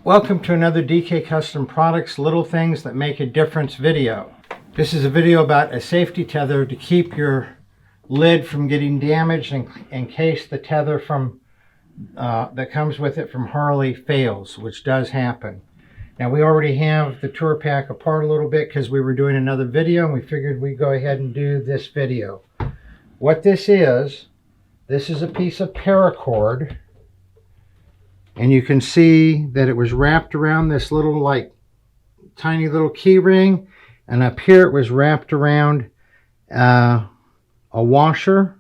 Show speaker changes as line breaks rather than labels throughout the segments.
Welcome to another DK Custom Products Little Things That Make a Difference video. This is a video about a safety tether to keep your lid from getting damaged in case the tether from that comes with it from Harley fails, which does happen. Now we already have the Tour-Pak apart a little bit because we were doing another video and we figured we'd go ahead and do this video. What this is a piece of paracord. And you can see that it was wrapped around this little tiny little key ring, and up here it was wrapped around a washer,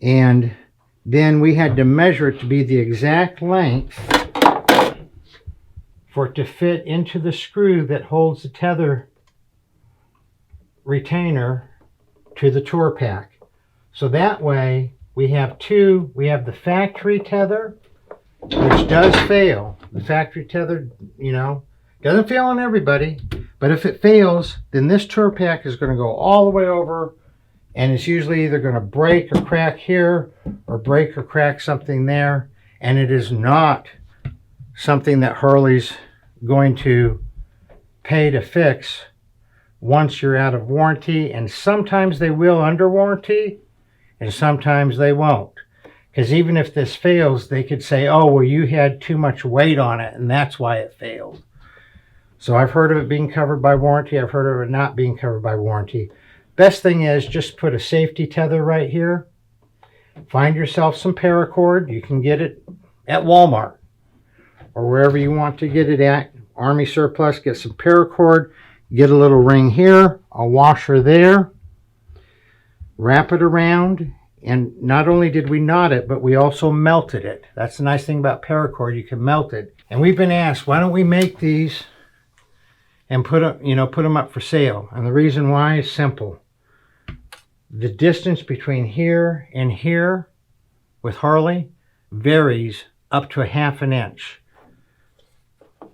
and then we had to measure it to be the exact length for it to fit into the screw that holds the tether retainer to the Tour-Pak. So that way we have the factory tether, which does fail. The factory tether, doesn't fail on everybody, but if it fails, then this Tour-Pak is going to go all the way over, and it's usually either going to break or crack here, or break or crack something there, and it is not something that Harley's going to pay to fix once you're out of warranty, and sometimes they will under warranty, and sometimes they won't. Because even if this fails, they could say, oh, well, you had too much weight on it, and that's why it failed. So I've heard of it being covered by warranty. I've heard of it not being covered by warranty. Best thing is just put a safety tether right here. Find yourself some paracord. You can get it at Walmart or wherever you want to get it at. Army Surplus, get some paracord. Get a little ring here, a washer there. Wrap it around. And not only did we knot it, but we also melted it. That's the nice thing about paracord, you can melt it. And we've been asked, why don't we make these and put them up for sale? And the reason why is simple. The distance between here and here with Harley varies up to 1/2 inch.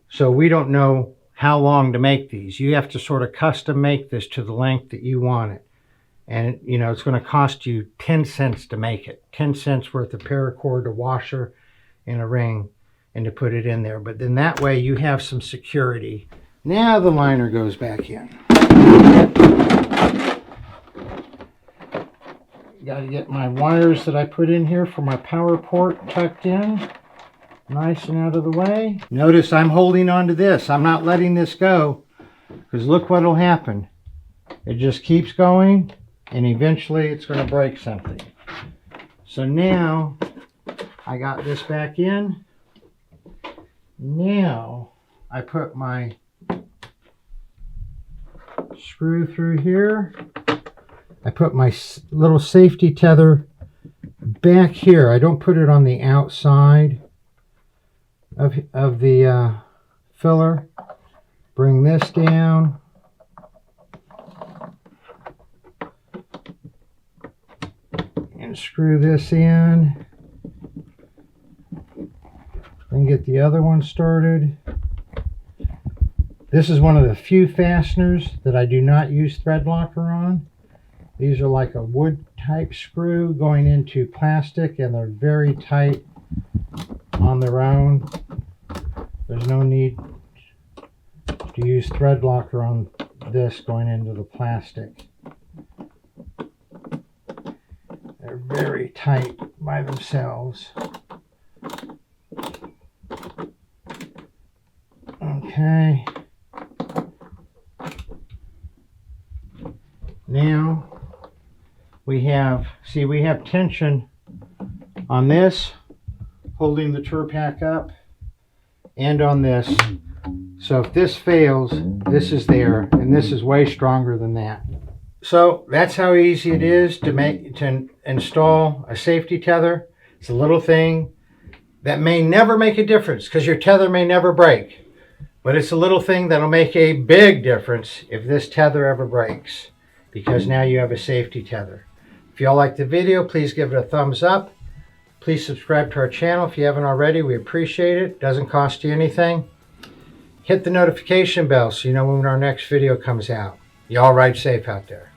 So we don't know how long to make these. You have to sort of custom make this to the length that you want it. And, it's going to cost you 10 cents to make it. 10 cents worth of paracord, a washer, and a ring, and to put it in there. But then that way you have some security. Now the liner goes back in. Got to get my wires that I put in here for my power port tucked in. Nice and out of the way. Notice I'm holding on to this. I'm not letting this go. Because look what will happen. It just keeps going. And eventually it's going to break something. So now I got this back in. Now I put my screw through here. I put my little safety tether back here. I don't put it on the outside of the filler. Bring this down. And screw this in, then get the other one started. This is one of the few fasteners that I do not use thread locker on. These are like a wood type screw going into plastic, and they're very tight on their own. There's no need to use thread locker on this going into the plastic. They're very tight by themselves. Okay. Now we have tension on this holding the Tour-Pak up and on this. So if this fails, this is there, and this is way stronger than that. So that's how easy it is to install a safety tether. It's a little thing that may never make a difference because your tether may never break. But it's a little thing that'll make a big difference if this tether ever breaks, because now you have a safety tether. If y'all like the video, please give it a thumbs up. Please subscribe to our channel if you haven't already. We appreciate it. It doesn't cost you anything. Hit the notification bell so you know when our next video comes out. Y'all ride safe out there.